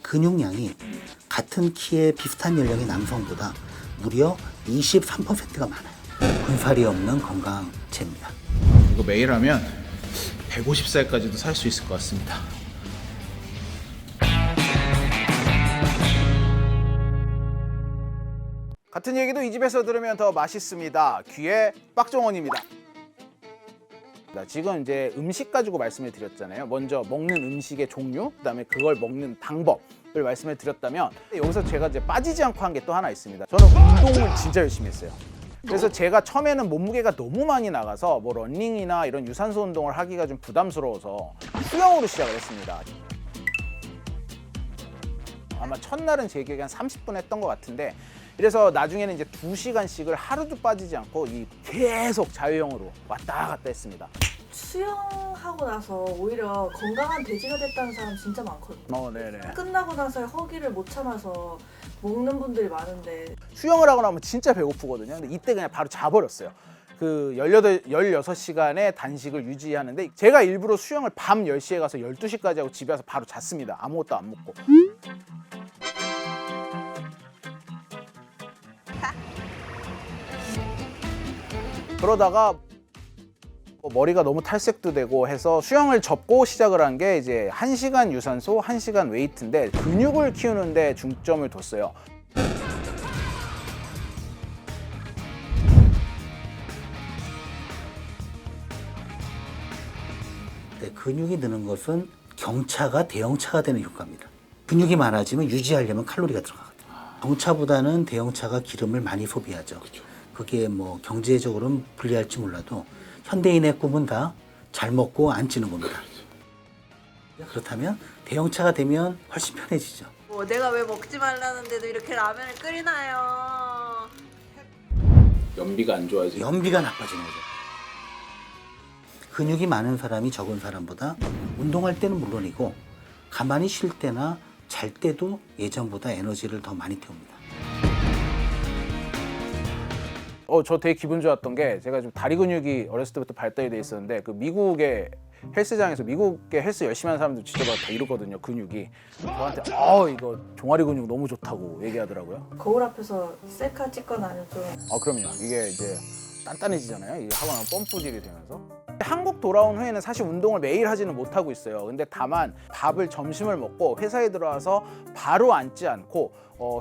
근육량이 같은 키의 비슷한 연령의 남성보다 무려 23%가 많아요. 군살이 없는 건강체입니다. 이거 매일 하면 150살까지도 살 수 있을 것 같습니다. 같은 얘기도 이 집에서 들으면 더 맛있습니다. 귀의 빡종원입니다. 지금 이제 음식 가지고 말씀을 드렸잖아요. 먼저 먹는 음식의 종류, 그다음에 그걸 먹는 방법을 말씀을 드렸다면 여기서 제가 이제 빠지지 않고 한 게 또 하나 있습니다. 저는 운동을 진짜 열심히 했어요. 그래서 제가 처음에는 몸무게가 너무 많이 나가서 뭐 러닝이나 이런 유산소 운동을 하기가 좀 부담스러워서 수영으로 시작을 했습니다. 아마 첫날은 제 기억에 한 30분 했던 것 같은데, 그래서 나중에는 이제 2시간씩을 하루도 빠지지 않고 계속 자유형으로 왔다 갔다 했습니다. 수영하고 나서 오히려 건강한 돼지가 됐다는 사람 진짜 많거든요. 네네. 끝나고 나서 허기를 못 참아서 먹는 분들이 많은데 수영을 하고 나면 진짜 배고프거든요. 근데 이때 그냥 바로 자버렸어요. 그 16시간의 단식을 유지하는데 제가 일부러 수영을 밤 10시에 가서 12시까지 하고 집에 와서 바로 잤습니다. 아무것도 안 먹고. 그러다가 머리가 너무 탈색도 되고 해서 수영을 접고 시작을 한 게 이제 1시간 유산소, 1시간 웨이트인데 근육을 키우는데 중점을 뒀어요. 네, 근육이 느는 것은 경차가 대형차가 되는 효과입니다. 근육이 많아지면 유지하려면 칼로리가 들어가거든요. 경차보다는 대형차가 기름을 많이 소비하죠. 그게 뭐 경제적으로는 불리할지 몰라도 현대인의 꿈은 다 잘 먹고 안 찌는 겁니다. 그렇다면 대형차가 되면 훨씬 편해지죠. 내가 왜 먹지 말라는데도 이렇게 라면을 끓이나요? 연비가 안 좋아지고 연비가 나빠지는 거죠. 근육이 많은 사람이 적은 사람보다 운동할 때는 물론이고 가만히 쉴 때나 잘 때도 예전보다 에너지를 더 많이 태웁니다. 저 되게 기분 좋았던 게 제가 좀 다리 근육이 어렸을 때부터 발달이 돼 있었는데 그 미국의 헬스장에서 미국의 헬스 열심히 하는 사람들 진짜 다 이러거든요. 근육이 저한테 이거 종아리 근육 너무 좋다고 얘기하더라고요. 거울 앞에서 셀카 찍거나 아니면 좀 그럼요. 이게 이제 단단해지잖아요. 이게 하고 나면 펌프질이 되면서. 한국 돌아온 후에는 사실 운동을 매일 하지는 못하고 있어요. 근데 다만 밥을 점심을 먹고 회사에 들어와서 바로 앉지 않고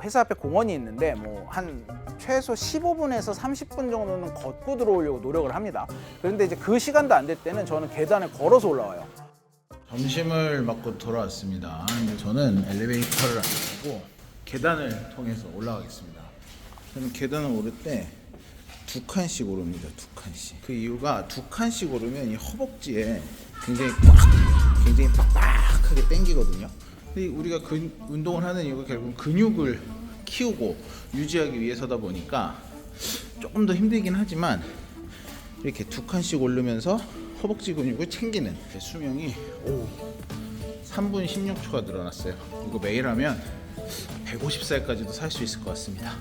회사 앞에 공원이 있는데 뭐 한 최소 15분에서 30분 정도는 걷고 들어오려고 노력을 합니다. 그런데 이제 그 시간도 안 될 때는 저는 계단을 걸어서 올라와요. 점심을 먹고 돌아왔습니다. 근데 저는 엘리베이터를 안 타고 계단을 통해서 올라가겠습니다. 저는 계단을 오를 때 2칸씩 오릅니다. 2칸씩. 그 이유가 2칸씩 오르면 이 허벅지에 굉장히 빡빡하게 당기거든요. 근데 우리가 운동을 하는 이유가 결국 근육을 키우고 유지하기 위해서다 보니까 조금 더 힘들긴 하지만 이렇게 2칸씩 오르면서 허벅지 근육을 챙기는 제 수명이 3분 16초가 늘어났어요. 이거 매일 하면 150살까지도 살 수 있을 것 같습니다.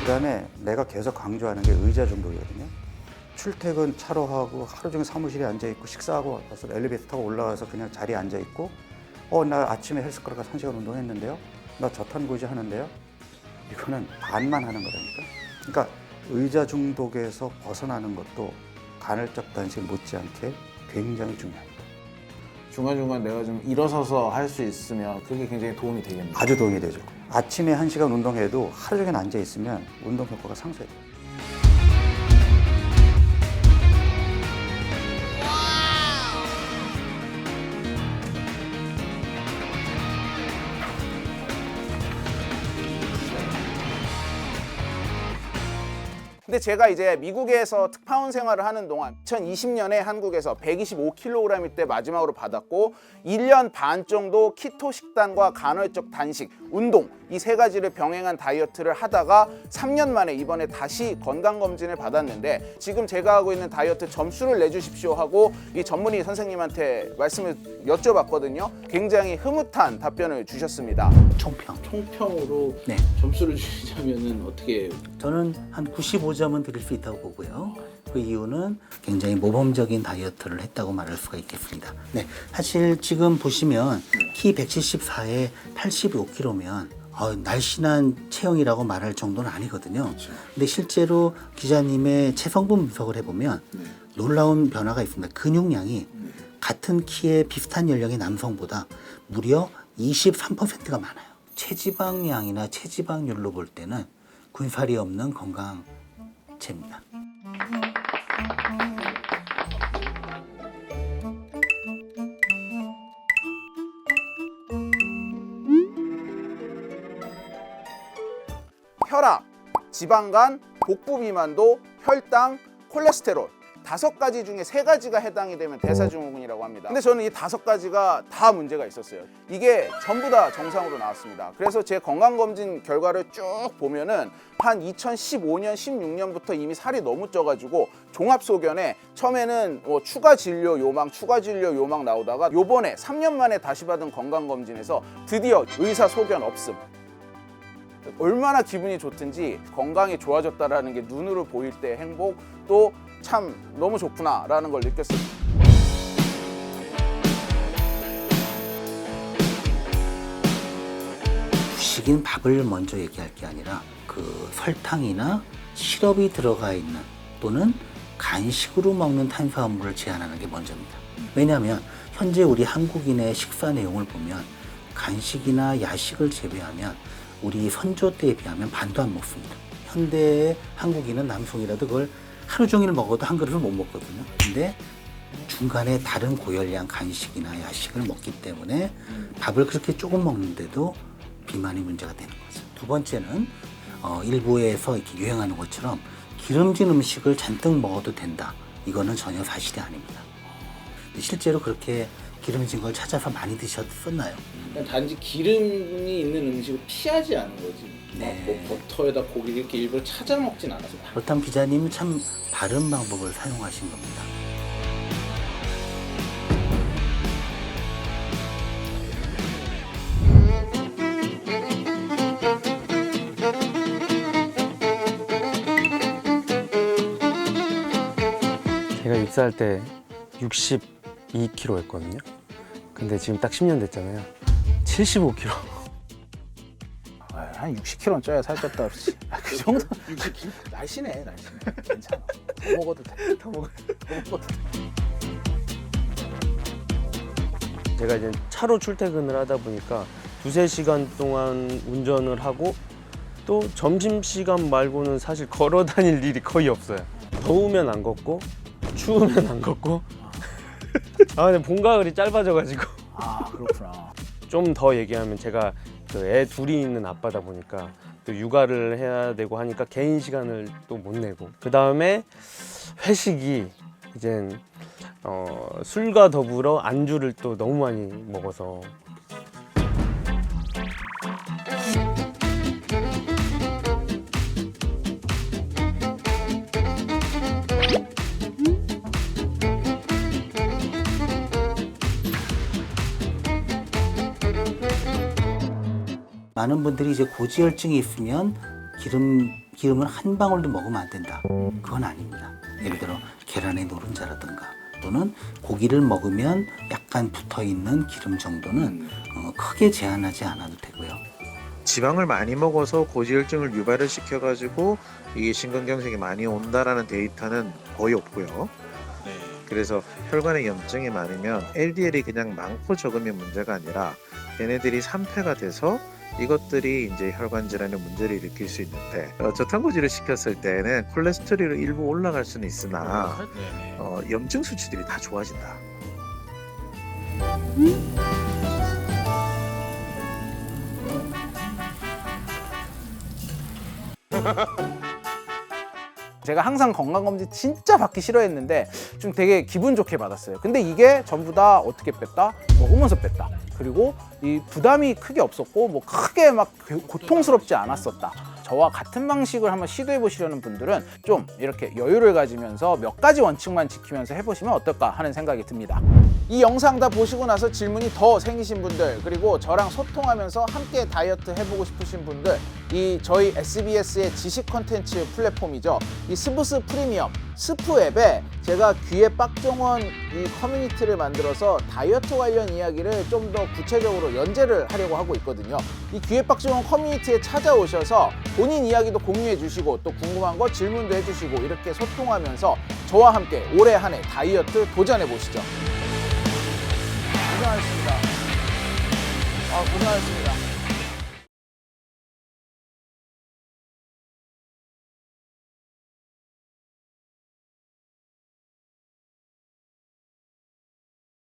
그다음에 내가 계속 강조하는 게 의자 중독이거든요. 출퇴근 차로 하고 하루 종일 사무실에 앉아 있고 식사하고 와서 엘리베이터 타고 올라가서 그냥 자리에 앉아 있고 나 아침에 헬스클럽 가서 1시간 운동했는데요. 나 저탄고지 하는데요. 이거는 반만 하는 거라니까. 그러니까 의자 중독에서 벗어나는 것도 간헐적 단식 못지않게 굉장히 중요합니다. 중간중간 내가 좀 일어서서 할 수 있으면 그게 굉장히 도움이 되겠네요. 아주 도움이 되죠. 아침에 1시간 운동해도 하루 종일 앉아 있으면 운동 효과가 상쇄돼요. 근데 제가 이제 미국에서 특파원 생활을 하는 동안 2020년에 한국에서 125kg일 때 마지막으로 받았고 1년 반 정도 키토 식단과 간헐적 단식, 운동 이 세 가지를 병행한 다이어트를 하다가 3년 만에 이번에 다시 건강검진을 받았는데 지금 제가 하고 있는 다이어트 점수를 내주십시오 하고 이 전문의 선생님한테 말씀을 여쭤봤거든요. 굉장히 흐뭇한 답변을 주셨습니다. 총평으로 네. 점수를 주시자면은 어떻게? 저는 한 95점은 드릴 수 있다고 보고요. 그 이유는 굉장히 모범적인 다이어트를 했다고 말할 수가 있겠습니다. 네, 사실 지금 보시면 키 174에 85kg면 날씬한 체형이라고 말할 정도는 아니거든요. 근데 실제로 기자님의 체성분 분석을 해보면 놀라운 변화가 있습니다. 근육량이 같은 키에 비슷한 연령의 남성보다 무려 23%가 많아요. 체지방량이나 체지방률로 볼 때는 군살이 없는 건강체입니다. 혈압, 지방간, 복부 비만도, 혈당, 콜레스테롤 5가지 중에 3가지가 해당이 되면 대사증후군이라고 합니다. 근데 저는 이 5가지가 다 문제가 있었어요. 이게 전부 다 정상으로 나왔습니다. 그래서 제 건강검진 결과를 쭉 보면은 한 2015년, 16년부터 이미 살이 너무 쪄가지고 종합소견에 처음에는 추가 진료 요망 나오다가 요번에 3년 만에 다시 받은 건강검진에서 드디어 의사 소견 없음. 얼마나 기분이 좋든지 건강이 좋아졌다라는 게 눈으로 보일 때 행복, 또 참 너무 좋구나라는 걸 느꼈습니다. 주식인 밥을 먼저 얘기할 게 아니라 그 설탕이나 시럽이 들어가 있는 또는 간식으로 먹는 탄수화물을 제한하는 게 먼저입니다. 왜냐하면 현재 우리 한국인의 식사 내용을 보면 간식이나 야식을 제외하면 우리 선조 때에 비하면 반도 안 먹습니다. 현대의 한국인은 남성이라도 그걸 하루 종일 먹어도 한 그릇을 못 먹거든요. 근데 중간에 다른 고열량 간식이나 야식을 먹기 때문에 밥을 그렇게 조금 먹는데도 비만이 문제가 되는 거죠. 두 번째는 일부에서 이렇게 유행하는 것처럼 기름진 음식을 잔뜩 먹어도 된다. 이거는 전혀 사실이 아닙니다. 실제로 그렇게 기름진 걸 찾아서 많이 드셨었나요? 단지 기름이 있는 음식을 피하지 않은 거지. 네. 뭐 버터에다 고기를 이렇게 일부러 찾아 먹진 않았어. 그렇다면 기자님은 참 바른 방법을 사용하신 겁니다. 제가 입사할 때 62kg였거든요. 근데 지금 딱 10년 됐잖아요. 75kg. 한 60kg는 쪄야 살쪘다 그렇지. 그 정도 60kg? 날씬해. 괜찮아. 더 먹어도 돼. 더 먹어도 돼. 제가 이제 차로 출퇴근을 하다 보니까 2~3시간 동안 운전을 하고 또 점심시간 말고는 사실 걸어 다닐 일이 거의 없어요. 더우면 안 걷고 추우면 안 걷고 근데 봄, 가을이 짧아져가지고 그렇구나. 좀 더 얘기하면 제가 그 애 둘이 있는 아빠다 보니까 또 육아를 해야 되고 하니까 개인 시간을 또 못 내고 그 다음에 회식이 이젠 술과 더불어 안주를 또 너무 많이 먹어서 많은 분들이 이제 고지혈증이 있으면 기름을 한 방울도 먹으면 안 된다. 그건 아닙니다. 예를 들어 계란의 노른자라든가 또는 고기를 먹으면 약간 붙어있는 기름 정도는 크게 제한하지 않아도 되고요. 지방을 많이 먹어서 고지혈증을 유발을 시켜가지고 이게 심근경색이 많이 온다라는 데이터는 거의 없고요. 그래서 혈관에 염증이 많으면 LDL이 그냥 많고 적음의 문제가 아니라 얘네들이 산패가 돼서 이것들이 이제 혈관 질환의 문제를 일으킬 수 있는데 저탄고지를 시켰을 때는 콜레스테롤이 일부 올라갈 수는 있으나 염증 수치들이 다 좋아진다. 제가 항상 건강검진 진짜 받기 싫어했는데 좀 되게 기분 좋게 받았어요. 근데 이게 전부 다 어떻게 뺐다? 먹으면서 뺐다. 그리고 이 부담이 크게 없었고 뭐 크게 막 고통스럽지 않았었다. 저와 같은 방식을 한번 시도해 보시려는 분들은 좀 이렇게 여유를 가지면서 몇 가지 원칙만 지키면서 해보시면 어떨까 하는 생각이 듭니다. 이 영상 다 보시고 나서 질문이 더 생기신 분들, 그리고 저랑 소통하면서 함께 다이어트 해보고 싶으신 분들, 이 저희 SBS의 지식 콘텐츠 플랫폼이죠. 이 스브스 프리미엄 스프 앱에 제가 귀의 빡종원 이 커뮤니티를 만들어서 다이어트 관련 이야기를 좀 더 구체적으로 연재를 하려고 하고 있거든요. 이 귀의 빡종원 커뮤니티에 찾아오셔서 본인 이야기도 공유해 주시고 또 궁금한 거 질문도 해주시고 이렇게 소통하면서 저와 함께 올해 한 해 다이어트 도전해 보시죠. 고생하셨습니다. 고생하셨습니다.